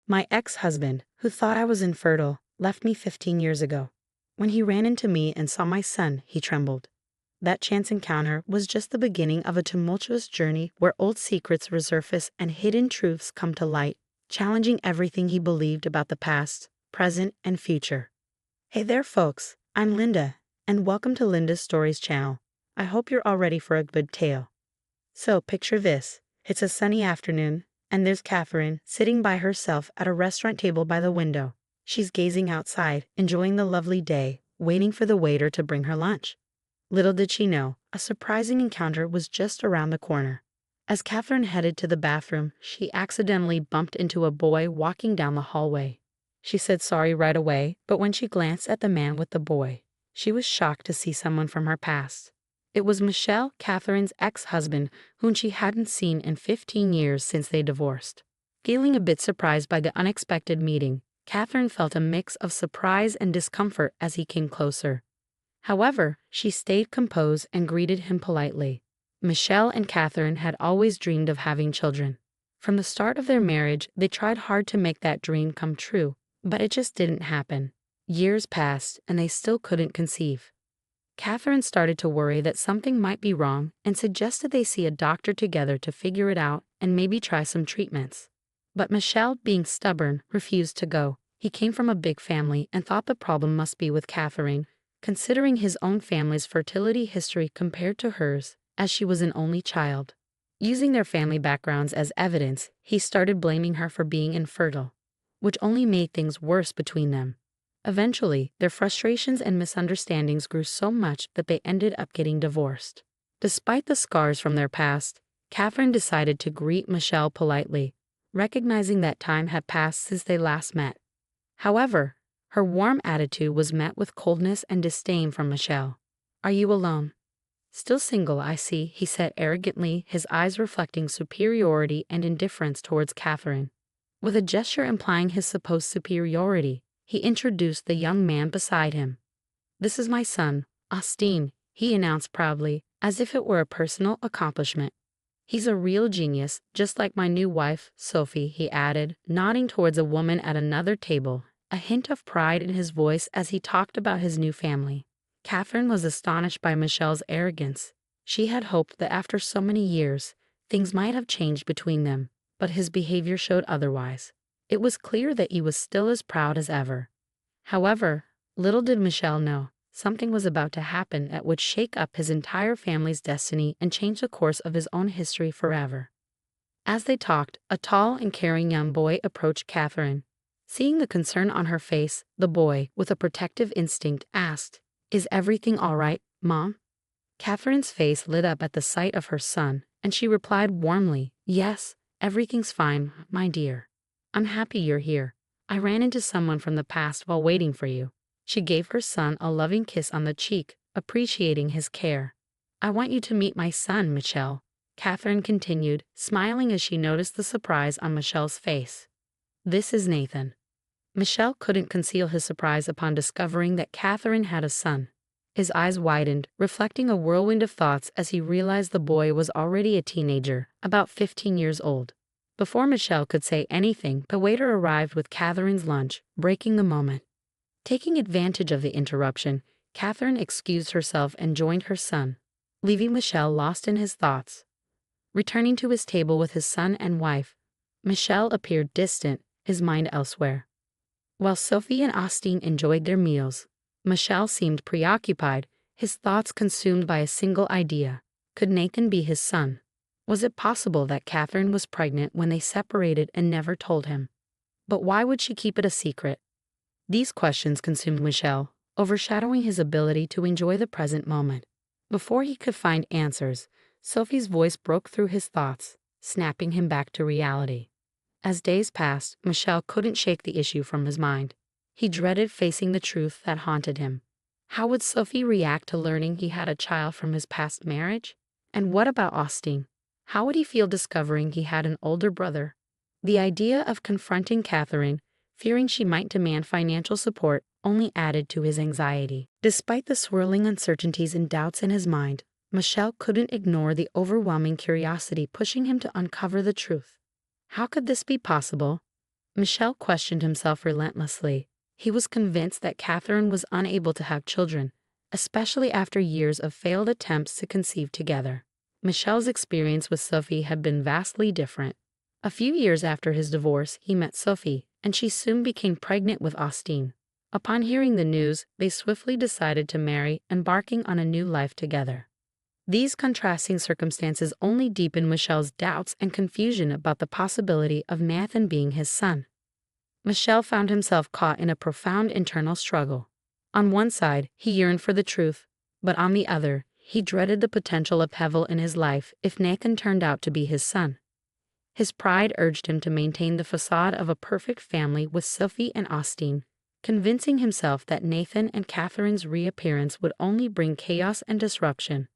My ex-husband, who thought I was infertile, left me 15 years ago. When he ran into me and saw my son, he trembled. That chance encounter was just the beginning of a tumultuous journey where old secrets resurface and hidden truths come to light, challenging everything he believed about the past, present, and future. Hey there, folks. I'm Linda, and welcome to Linda's Stories channel. I hope you're all ready for a good tale. So, picture this. It's a sunny afternoon, and there's Catherine sitting by herself at a restaurant table by the window. She's gazing outside, enjoying the lovely day, waiting for the waiter to bring her lunch. Little did she know, a surprising encounter was just around the corner. As Catherine headed to the bathroom, she accidentally bumped into a boy walking down the hallway. She said sorry right away, but when she glanced at the man with the boy, she was shocked to see someone from her past. It was Michel, Catherine's ex-husband, whom she hadn't seen in 15 years since they divorced. Feeling a bit surprised by the unexpected meeting, Catherine felt a mix of surprise and discomfort as he came closer. However, she stayed composed and greeted him politely. Michel and Catherine had always dreamed of having children. From the start of their marriage, they tried hard to make that dream come true, but it just didn't happen. Years passed, and they still couldn't conceive. Catherine started to worry that something might be wrong and suggested they see a doctor together to figure it out and maybe try some treatments. But Michel, being stubborn, refused to go. He came from a big family and thought the problem must be with Catherine, considering his own family's fertility history compared to hers, as she was an only child. Using their family backgrounds as evidence, he started blaming her for being infertile, which only made things worse between them. Eventually, their frustrations and misunderstandings grew so much that they ended up getting divorced. Despite the scars from their past, Catherine decided to greet Michel politely, recognizing that time had passed since they last met. However, her warm attitude was met with coldness and disdain from Michel. "Are you alone?" "Still single, I see," he said arrogantly, his eyes reflecting superiority and indifference towards Catherine. With a gesture implying his supposed superiority, he introduced the young man beside him. "This is my son, Austin," he announced proudly, as if it were a personal accomplishment. "He's a real genius, just like my new wife, Sophie," he added, nodding towards a woman at another table, a hint of pride in his voice as he talked about his new family. Catherine was astonished by Michel's arrogance. She had hoped that after so many years, things might have changed between them, but his behavior showed otherwise. It was clear that he was still as proud as ever. However, little did Michel know, something was about to happen that would shake up his entire family's destiny and change the course of his own history forever. As they talked, a tall and caring young boy approached Catherine. Seeing the concern on her face, the boy, with a protective instinct, asked, "Is everything all right, Mom?" Catherine's face lit up at the sight of her son, and she replied warmly, "Yes, everything's fine, my dear. I'm happy you're here. I ran into someone from the past while waiting for you." She gave her son a loving kiss on the cheek, appreciating his care. "I want you to meet my son, Michel," Catherine continued, smiling as she noticed the surprise on Michel's face. "This is Nathan." Michel couldn't conceal his surprise upon discovering that Catherine had a son. His eyes widened, reflecting a whirlwind of thoughts as he realized the boy was already a teenager, about 15 years old. Before Michel could say anything, the waiter arrived with Catherine's lunch, breaking the moment. Taking advantage of the interruption, Catherine excused herself and joined her son, leaving Michel lost in his thoughts. Returning to his table with his son and wife, Michel appeared distant, his mind elsewhere. While Sophie and Austin enjoyed their meals, Michel seemed preoccupied, his thoughts consumed by a single idea. Could Nathan be his son? Was it possible that Catherine was pregnant when they separated and never told him? But why would she keep it a secret? These questions consumed Michel, overshadowing his ability to enjoy the present moment. Before he could find answers, Sophie's voice broke through his thoughts, snapping him back to reality. As days passed, Michel couldn't shake the issue from his mind. He dreaded facing the truth that haunted him. How would Sophie react to learning he had a child from his past marriage? And what about Austin? How would he feel discovering he had an older brother? The idea of confronting Catherine, fearing she might demand financial support, only added to his anxiety. Despite the swirling uncertainties and doubts in his mind, Michel couldn't ignore the overwhelming curiosity pushing him to uncover the truth. How could this be possible? Michel questioned himself relentlessly. He was convinced that Catherine was unable to have children, especially after years of failed attempts to conceive together. Michel's experience with Sophie had been vastly different. A few years after his divorce, he met Sophie, and she soon became pregnant with Austin. Upon hearing the news, they swiftly decided to marry, embarking on a new life together. These contrasting circumstances only deepened Michel's doubts and confusion about the possibility of Nathan being his son. Michel found himself caught in a profound internal struggle. On one side, he yearned for the truth, but on the other, he dreaded the potential upheaval in his life if Nathan turned out to be his son. His pride urged him to maintain the facade of a perfect family with Sophie and Austin, convincing himself that Nathan and Catherine's reappearance would only bring chaos and disruption.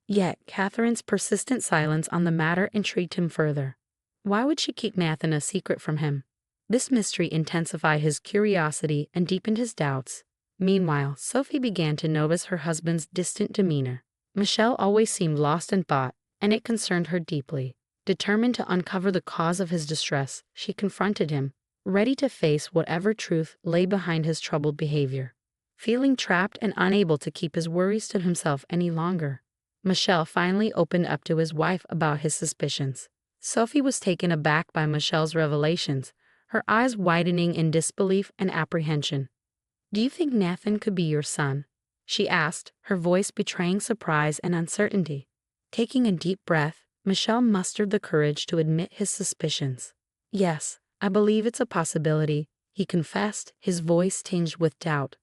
Yet, Catherine's persistent silence on the matter intrigued him further. Why would she keep Nathan a secret from him? This mystery intensified his curiosity and deepened his doubts. Meanwhile, Sophie began to notice her husband's distant demeanor. Michel always seemed lost in thought, and it concerned her deeply. Determined to uncover the cause of his distress, she confronted him, ready to face whatever truth lay behind his troubled behavior. Feeling trapped and unable to keep his worries to himself any longer, Michel finally opened up to his wife about his suspicions. Sophie was taken aback by Michel's revelations, her eyes widening in disbelief and apprehension. "Do you think Nathan could be your son?" she asked, her voice betraying surprise and uncertainty. Taking a deep breath, Michel mustered the courage to admit his suspicions. "Yes, I believe it's a possibility," he confessed, his voice tinged with doubt.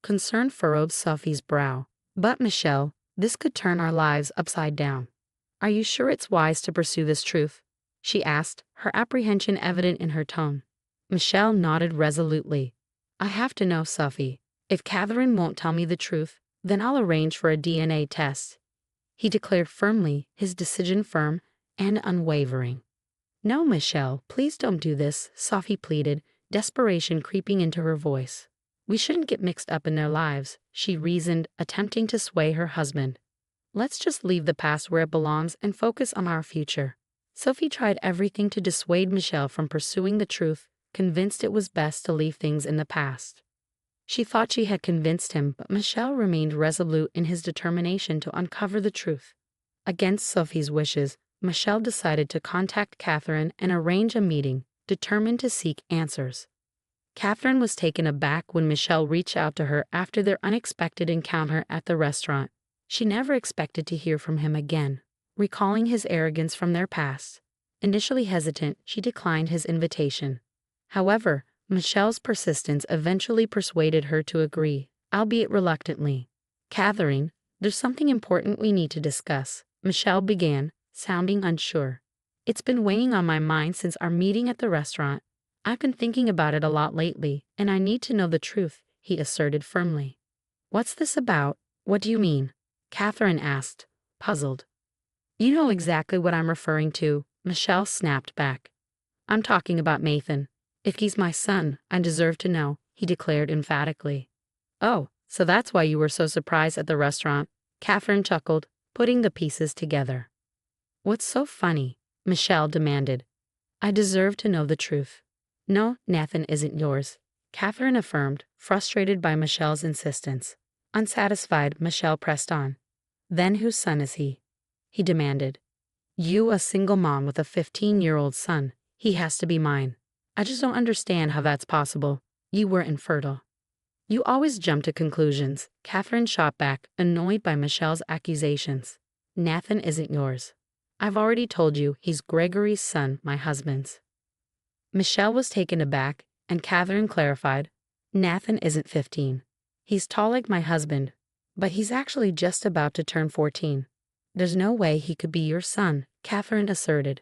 Concern furrowed Sophie's brow. "But Michel, this could turn our lives upside down. Are you sure it's wise to pursue this truth?" she asked, her apprehension evident in her tone. Michel nodded resolutely. "I have to know, Sophie. If Catherine won't tell me the truth, then I'll arrange for a DNA test," he declared firmly, his decision firm and unwavering. "No, Michel, please don't do this," Sophie pleaded, desperation creeping into her voice. "We shouldn't get mixed up in their lives," she reasoned, attempting to sway her husband. "Let's just leave the past where it belongs and focus on our future." Sophie tried everything to dissuade Michel from pursuing the truth, convinced it was best to leave things in the past. She thought she had convinced him, but Michel remained resolute in his determination to uncover the truth. Against Sophie's wishes, Michel decided to contact Catherine and arrange a meeting, determined to seek answers. Catherine was taken aback when Michel reached out to her after their unexpected encounter at the restaurant. She never expected to hear from him again, recalling his arrogance from their past. Initially hesitant, she declined his invitation. However, Michel's persistence eventually persuaded her to agree, albeit reluctantly. "Catherine, there's something important we need to discuss," Michel began, sounding unsure. "It's been weighing on my mind since our meeting at the restaurant. I've been thinking about it a lot lately, and I need to know the truth," he asserted firmly. "What's this about? What do you mean?" Catherine asked, puzzled. "You know exactly what I'm referring to," Michel snapped back. "I'm talking about Nathan. If he's my son, I deserve to know," he declared emphatically. "Oh, so that's why you were so surprised at the restaurant," Catherine chuckled, putting the pieces together. "What's so funny?" Michel demanded. "I deserve to know the truth." "No, Nathan isn't yours," Catherine affirmed, frustrated by Michel's insistence. Unsatisfied, Michel pressed on. "Then whose son is he?" he demanded. "You, a single mom with a 15-year-old son. He has to be mine. I just don't understand how that's possible. You were infertile." "You always jump to conclusions," Catherine shot back, annoyed by Michel's accusations. "Nathan isn't yours. I've already told you he's Gregory's son, my husband's." Michel was taken aback, and Catherine clarified, "Nathan isn't 15. He's tall like my husband, but he's actually just about to turn 14. There's no way he could be your son," Catherine asserted.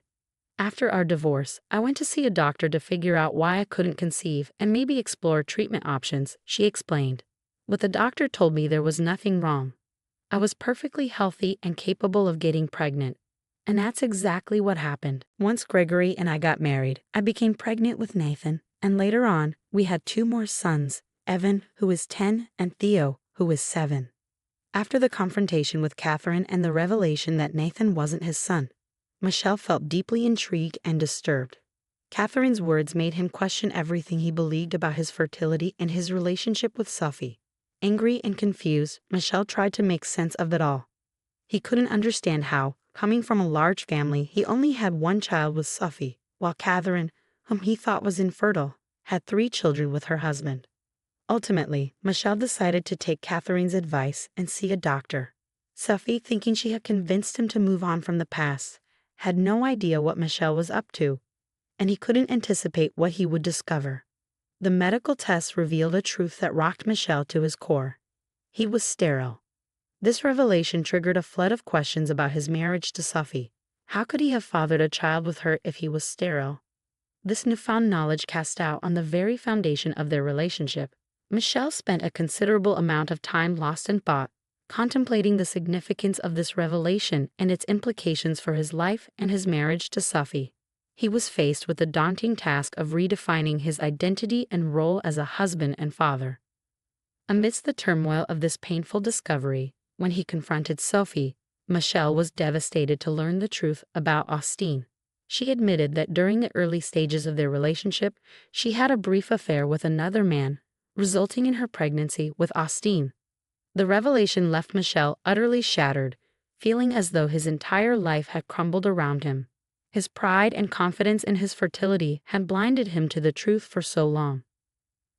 "After our divorce, I went to see a doctor to figure out why I couldn't conceive and maybe explore treatment options," she explained. "But the doctor told me there was nothing wrong. I was perfectly healthy and capable of getting pregnant. And that's exactly what happened. Once Gregory and I got married, I became pregnant with Nathan, and later on, we had 2 more sons, Evan, who is 10, and Theo, who is 7. After the confrontation with Catherine and the revelation that Nathan wasn't his son, Michel felt deeply intrigued and disturbed. Catherine's words made him question everything he believed about his fertility and his relationship with Sophie. Angry and confused, Michel tried to make sense of it all. He couldn't understand how, coming from a large family, he only had one child with Sophie, while Catherine, whom he thought was infertile, had 3 children with her husband. Ultimately, Michel decided to take Catherine's advice and see a doctor. Sophie, thinking she had convinced him to move on from the past, had no idea what Michel was up to, and he couldn't anticipate what he would discover. The medical tests revealed a truth that rocked Michel to his core. He was sterile. This revelation triggered a flood of questions about his marriage to Sophie. How could he have fathered a child with her if he was sterile? This newfound knowledge cast doubt on the very foundation of their relationship. Michel spent a considerable amount of time lost in thought, contemplating the significance of this revelation and its implications for his life and his marriage to Sophie. He was faced with the daunting task of redefining his identity and role as a husband and father. Amidst the turmoil of this painful discovery, when he confronted Sophie, Michel was devastated to learn the truth about Austin. She admitted that during the early stages of their relationship, she had a brief affair with another man, resulting in her pregnancy with Austin. The revelation left Michel utterly shattered, feeling as though his entire life had crumbled around him. His pride and confidence in his fertility had blinded him to the truth for so long.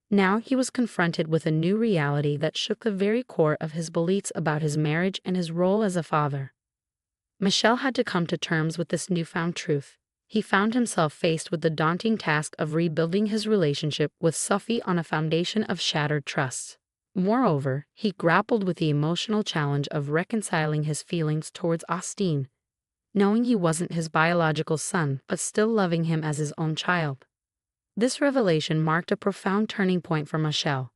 Now he was confronted with a new reality that shook the very core of his beliefs about his marriage and his role as a father. Michel had to come to terms with this newfound truth. He found himself faced with the daunting task of rebuilding his relationship with Sophie on a foundation of shattered trust. Moreover, he grappled with the emotional challenge of reconciling his feelings towards Austin, knowing he wasn't his biological son but still loving him as his own child. This revelation marked a profound turning point for Michel,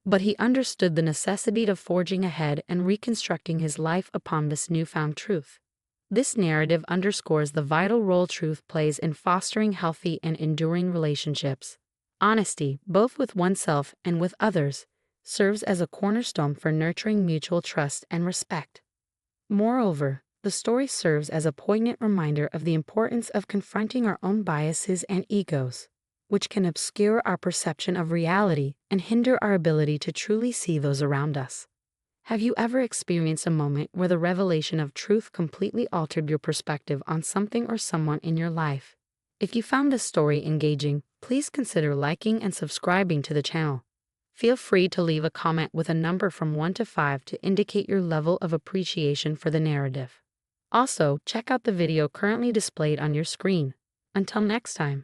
but he understood the necessity of forging ahead and reconstructing his life upon this newfound truth. This narrative underscores the vital role truth plays in fostering healthy and enduring relationships. Honesty, both with oneself and with others, serves as a cornerstone for nurturing mutual trust and respect. Moreover, the story serves as a poignant reminder of the importance of confronting our own biases and egos, which can obscure our perception of reality and hinder our ability to truly see those around us. Have you ever experienced a moment where the revelation of truth completely altered your perspective on something or someone in your life? If you found this story engaging, please consider liking and subscribing to the channel. Feel free to leave a comment with a number from 1 to 5 to indicate your level of appreciation for the narrative. Also, check out the video currently displayed on your screen. Until next time.